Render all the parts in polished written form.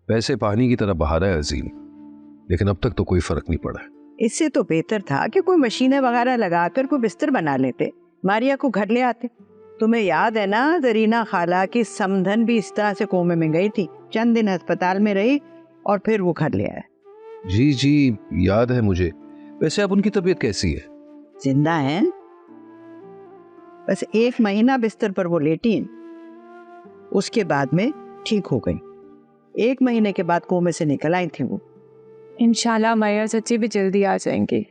पैसे पानी की तरह बहा रहा है अजीम, लेकिन अब तक तो कोई फर्क नहीं पड़ा है। इससे तो बेहतर था कि कोई मशीनें वगैरह लगाकर कोई बिस्तर बना लेते, मारिया को घर ले आते। तुम्हें याद है ना, जरीना खाला की समधन भी इस तरह से कोमे में गई थी, चंद दिन अस्पताल में रही और फिर वो घर ले आया। जी जी याद है मुझे। वैसे अब उनकी तबीयत कैसी है? जिंदा है, बस 1 महीना बिस्तर पर वो लेटी हैं, उसके बाद में ठीक हो गई। 1 महीने के बाद कोमे से निकल आई थी वो। इंशाल्लाह मैया चाची भी जल्दी आ जाएंगी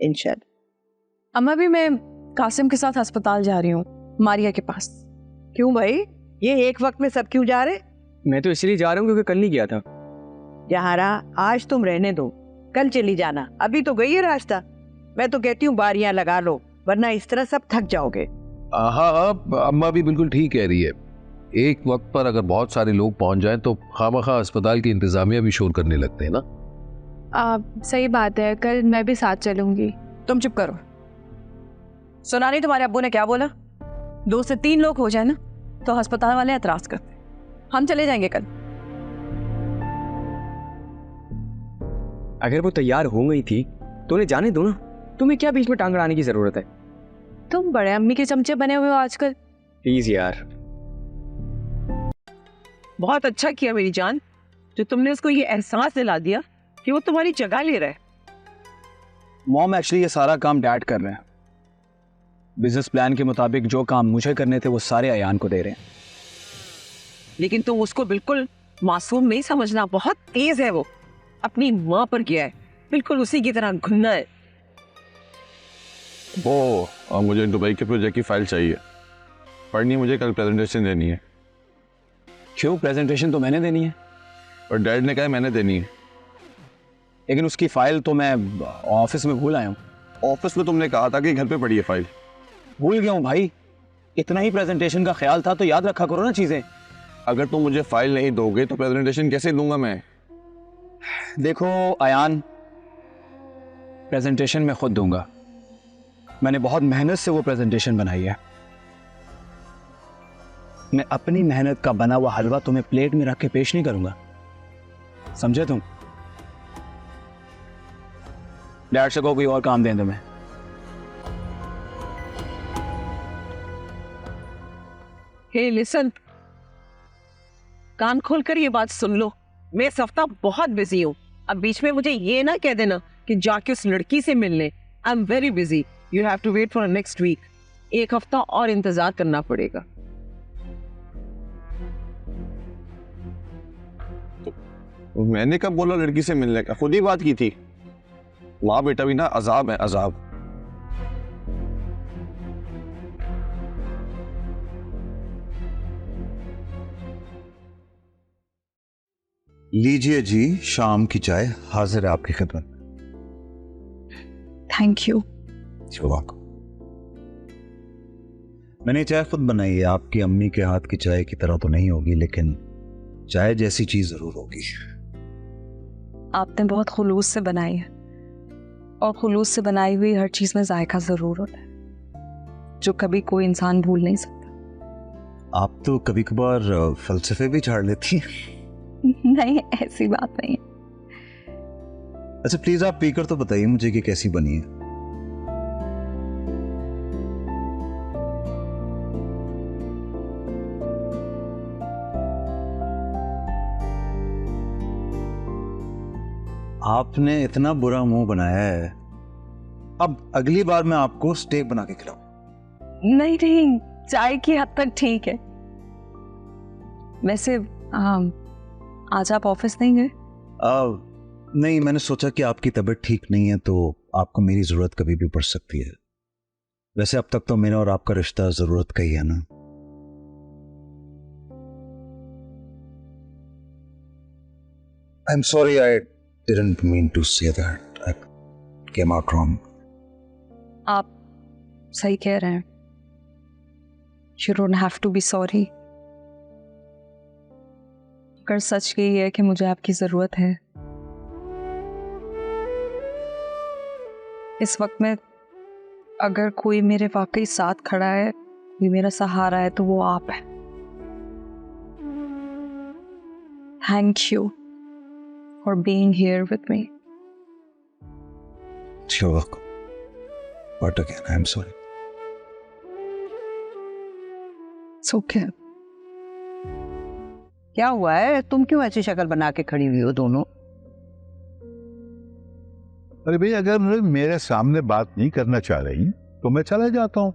इंशाल्लाह। अम्मा भी मैं कासिम के साथ अस्पताल जा रही हूँ, मारिया के पास। क्यों भाई, ये एक वक्त में सब क्यों जा रहे? मैं तो इसलिए जा रहा हूँ क्योंकि कल नहीं गया था। जहाँ रहा आज तुम रहने दो, कल चली जाना, अभी तो गई है रास्ता। मैं तो कहती हूँ बारियां लगा लो, वरना इस तरह सब थक जाओगे। हाँ, अम्मा भी बिल्कुल ठीक कह रही है। एक वक्त पर अगर बहुत सारे लोग पहुंच जाएं तो खामखा अस्पताल की इंतजामिया भी शोर करने लगते हैं ना। सही बात है, कल मैं भी साथ चलूंगी। तुम चुप करो। सुना नहीं तुम्हारे अब्बू ने क्या बोला? 2 से 3 लोग हो जाए ना तो अस्पताल वाले एतराज करते। हम चले जाएंगे कल। अगर वो तैयार हो गई थी तो उन्हें जाने दो ना, तुम्हें क्या बीच में टांग अड़ाने की जरूरत है? तुम बड़े अम्मी के चमचे बने हुए हो आजकल। प्लीज यार। बहुत अच्छा किया मेरी जान, जो तुमने उसको ये एहसास दिला दिया कि वो तुम्हारी जगह ले रहा है। मॉम, एक्चुअली ये सारा काम डैड कर रहे हैं। बिजनेस प्लान के मुताबिक जो काम मुझे करने थे वो सारे अयान को दे रहे हैं। लेकिन तुम उसको बिल्कुल मासूम नहीं समझना, बहुत तेज है वो, अपनी माँ पर गया है, बिल्कुल उसी की तरह घुन्ना है। वो और मुझे दुबई के प्रोजेक्ट की फाइल चाहिए, पढ़नी मुझे, कल प्रेजेंटेशन देनी है। क्यों? प्रेजेंटेशन तो मैंने देनी है। और डैड ने कहा मैंने देनी है। लेकिन उसकी फाइल तो मैं ऑफिस में भूल आया हूँ। ऑफिस में तुमने कहा था कि घर पे पड़ी है फाइल। भूल गया हूँ भाई, इतना ही प्रेजेंटेशन का ख्याल था तो याद रखा करो ना चीजें। अगर तुम मुझे फाइल नहीं दोगे तो प्रेजेंटेशन कैसे दूंगा मैं? देखो अयान, प्रेजेंटेशन मैं खुद दूंगा। मैंने बहुत मेहनत से वो प्रेजेंटेशन बनाई है। मैं अपनी मेहनत का बना हुआ हलवा तुम्हें प्लेट में रख के पेश नहीं करूंगा, समझे तुम? डैड से को कोई और काम दें तुम्हें। हे लिसन, कान खोलकर ये बात सुन लो, मैं इस हफ्ता बहुत बिजी हूँ। अब बीच में मुझे ये ना कह देना कि जाके उस लड़की से मिलने। I am very busy, you have to wait for next week. 1 हफ्ता और इंतजार करना पड़ेगा। तो मैंने कब बोला लड़की से मिलने का? खुद ही बात की थी। माँ बेटा भी ना अजाब है, अजाब। लीजिए जी, शाम की चाय हाजिर है आपकी खिदमत। Thank you. मैंने चाय खुद बनाई है। आपकी अम्मी के हाथ की चाय की तरह तो नहीं होगी, लेकिन चाय जैसी चीज जरूर होगी। आपने बहुत खुलूस से बनाई है, और खुलूस से बनाई हुई हर चीज में जायका जरूर होता है, जो कभी कोई इंसान भूल नहीं सकता। आप तो कभी कभार फलसफे भी झाड़ लेती हैं। नहीं, ऐसी बात नहीं। अच्छा प्लीज आप पीकर तो बताइए मुझे कि कैसी बनी है। आपने इतना बुरा मुंह बनाया है, अब अगली बार मैं आपको स्टेक बना के खिलाऊं। नहीं नहीं, चाय की हद तक ठीक है। वैसे आज आप ऑफिस नहीं गए? नहीं, मैंने सोचा कि आपकी तबीयत ठीक नहीं है तो आपको मेरी जरूरत कभी भी पड़ सकती है। वैसे अब तक तो मेरा और आपका रिश्ता जरूरत का ही है ना। I am sorry, I didn't mean to say that. I came out wrong. आप सही कह रहे हैं। You don't have to be sorry. अगर सच यही है कि मुझे आपकी जरूरत है इस वक्त में, अगर कोई मेरे वाकई साथ खड़ा है, कोई मेरा सहारा है, तो वो आप है। Thank you for being here with me. You're welcome. But again, I'm sorry. It's okay. क्या हुआ है? तुम क्यों ऐसी शक्ल बना के खड़ी हुई हो दोनों? अरे भाई, अगर मेरे सामने बात नहीं करना चाह रही तो मैं चला जाता हूँ।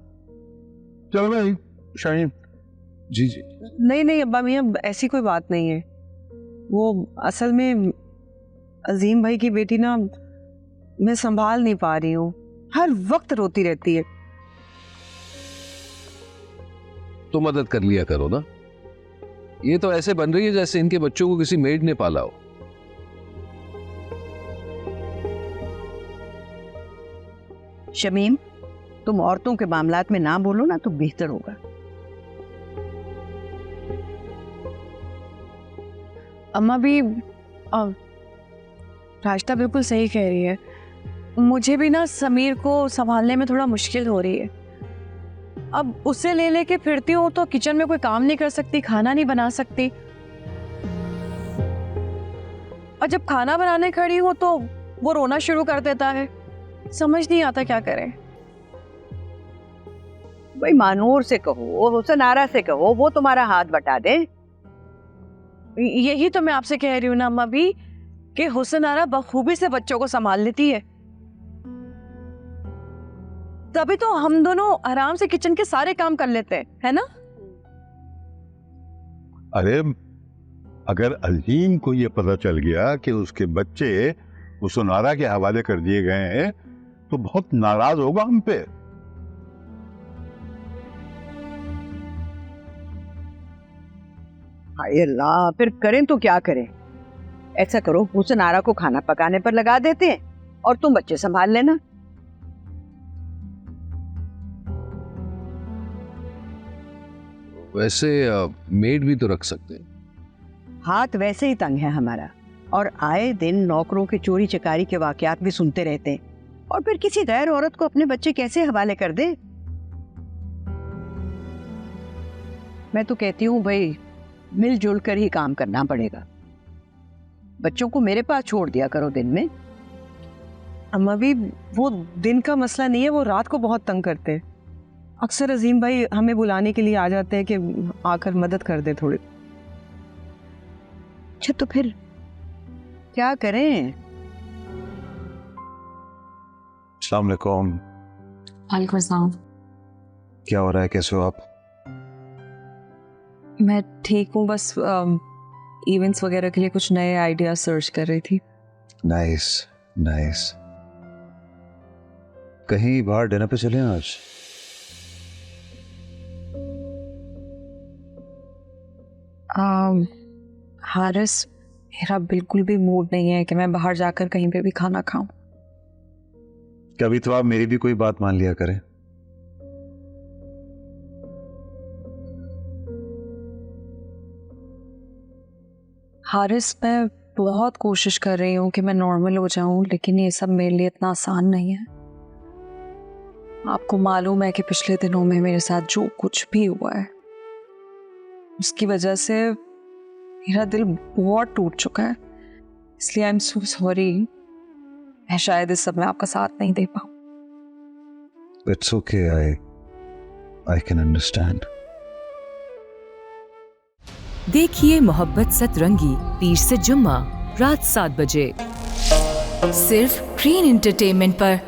चलो भाई शाहीन। जी जी। नहीं नहीं अब्बा मियाँ, ऐसी कोई बात नहीं है। वो असल में अजीम भाई की बेटी ना, मैं संभाल नहीं पा रही हूँ, हर वक्त रोती रहती है। तो मदद कर लिया करो ना। ये तो ऐसे बन रही है जैसे इनके बच्चों को किसी मेड ने पाला हो। शमीम, तुम औरतों के मामलात में ना बोलो ना तो बेहतर होगा। अम्मा भी राशिदा बिल्कुल सही कह रही है। मुझे भी ना समीर को संभालने में थोड़ा मुश्किल हो रही है। अब उसे ले लेके फिरती हूँ तो किचन में कोई काम नहीं कर सकती, खाना नहीं बना सकती, और जब खाना बनाने खड़ी हूँ तो वो रोना शुरू कर देता है। समझ नहीं आता क्या करें। भाई मानूर से कहो, हुसन आरा से कहो, वो तुम्हारा हाथ बटा दे। यही तो मैं आपसे कह रही हूँ ना अम्मा भी, कि हुसन आरा बखूबी से बच्चों को संभाल लेती है। तभी तो हम दोनों आराम से किचन के सारे काम कर लेते हैं, है ना? अरे अगर अजीम को ये पता चल गया कि उसके बच्चे हुसनारा के हवाले कर दिए गए हैं तो बहुत नाराज होगा हम पे। हाय अल्लाह, फिर करें तो क्या करें? ऐसा करो, हुसन आरा को खाना पकाने पर लगा देते हैं और तुम बच्चे संभाल लेना। वैसे मेड भी तो रख सकते हैं। हाथ वैसे ही तंग है हमारा, और आए दिन नौकरों के चोरी चकारी के वाकयात भी सुनते रहते हैं, और फिर किसी गैर औरत को अपने बच्चे कैसे हवाले कर दे? मैं तो कहती हूँ भाई, मिलजुल कर ही काम करना पड़ेगा। बच्चों को मेरे पास छोड़ दिया करो दिन में। अम्मा भी वो दिन का मसला नहीं है, वो रात को बहुत तंग करते हैं। अक्सर अजीम भाई हमें बुलाने के लिए आ जाते हैं कि आकर मदद कर दे थोड़ी। अच्छा तो फिर क्या करें? अस्सलाम वालेकुम। वालेकुम अस्सलाम। क्या हो रहा है? कैसे हो आप? मैं ठीक हूँ, बस इवेंट्स वगैरह के लिए कुछ नए आइडिया सर्च कर रही थी। Nice nice. कहीं बाहर डिनर पे चलें आज? हारिस, मेरा बिल्कुल भी मूड नहीं है कि मैं बाहर जाकर कहीं पे भी खाना खाऊं। कभी तो आप मेरी भी कोई बात मान लिया करें। हारिस, मैं बहुत कोशिश कर रही हूँ कि मैं नॉर्मल हो जाऊं, लेकिन ये सब मेरे लिए इतना आसान नहीं है। आपको मालूम है कि पिछले दिनों में मेरे साथ जो कुछ भी हुआ है, उसकी वजह से मेरा दिल बहुत टूट चुका है। इसलिए आई एम सो सॉरी, मैं शायद इस सब में आपका साथ नहीं दे पाऊं। It's okay, I can understand. देखिए मोहब्बत सतरंगी पीर से जुम्मा रात 7 बजे सिर्फ ग्रीन एंटरटेनमेंट पर।